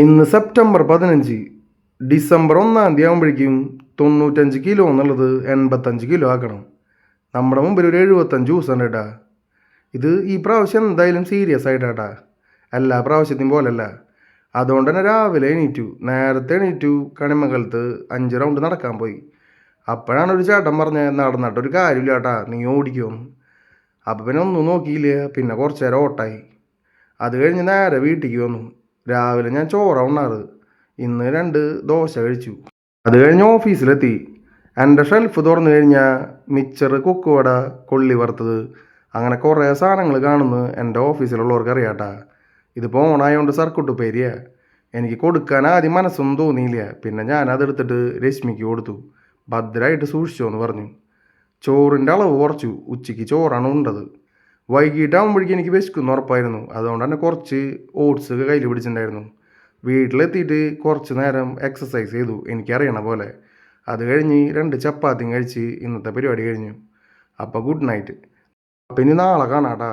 ഇന്ന് September 15. December 1 ആകുമ്പോഴേക്കും 95 kilo എന്നുള്ളത് 85 കിലോ ആക്കണം. നമ്മുടെ മുമ്പിൽ ഒരു 75 ദിവസം ഉണ്ട് കേട്ടാ. ഇത് ഈ പ്രാവശ്യം എന്തായാലും സീരിയസ് ആയിട്ടാട്ടാ, എല്ലാ പ്രാവശ്യത്തെയും പോലല്ല. അതുകൊണ്ട് തന്നെ രാവിലെ നേരത്തെ എണീറ്റു, കണിമംഗലത്ത് 5 റൗണ്ട് നടക്കാൻ പോയി. അപ്പോഴാണ് ഒരു ചേട്ടൻ പറഞ്ഞത്, നടന്നിട്ടൊരു കാര്യമില്ല ചേട്ടാ, നീ ഓടിക്കുമെന്ന്. അപ്പം പിന്നെ ഒന്നും നോക്കിയില്ല, പിന്നെ കുറച്ച് നേരം ഓട്ടായി. അത് കഴിഞ്ഞ് നേരെ വീട്ടിലേക്ക് വന്നു. രാവിലെ ഞാൻ ചോറ ഉണ്ണാറ്, ഇന്ന് 2 ദോശ കഴിച്ചു. അത് കഴിഞ്ഞ് ഓഫീസിലെത്തി. എൻ്റെ ഷെൽഫ് തുറന്നു കഴിഞ്ഞാൽ മിച്ചർ, കൊക്കുവട, കൊള്ളി വറുത്തത്, അങ്ങനെ കുറേ സാധനങ്ങൾ കാണുന്നു എൻ്റെ ഓഫീസിലുള്ളവർക്ക് അറിയാട്ടാ. ഇതിപ്പോൾ ഓണായതുകൊണ്ട് സർക്കുട്ടുപ്പേരിയ. എനിക്ക് കൊടുക്കാൻ ആദ്യം മനസ്സൊന്നും തോന്നിയില്ല. പിന്നെ ഞാനതെടുത്തിട്ട് രശ്മിക്ക് കൊടുത്തു. ഭദ്രമായിട്ട് സൂക്ഷിച്ചോ എന്ന് പറഞ്ഞു. ചോറിൻ്റെ അളവ് കുറച്ചു. ഉച്ചയ്ക്ക് ചോറാണ് ഉണ്ടത്. വൈകിട്ടാകുമ്പോഴേക്കും എനിക്ക് വിശക്കുമെന്ന് ഉറപ്പായിരുന്നു. അതുകൊണ്ട് തന്നെ കുറച്ച് ഓട്സ് ഒക്കെ കയ്യിൽ പിടിച്ചിട്ടുണ്ടായിരുന്നു. വീട്ടിലെത്തിയിട്ട് കുറച്ച് നേരം എക്സസൈസ് ചെയ്തു, എനിക്കറിയണ പോലെ. അത് കഴിഞ്ഞ് 2 ചപ്പാത്തിയും കഴിച്ച് ഇന്നത്തെ പരിപാടി കഴിഞ്ഞു. അപ്പോൾ ഗുഡ് നൈറ്റ്. അപ്പം ഇനി നാളെ കാണാട്ടാ.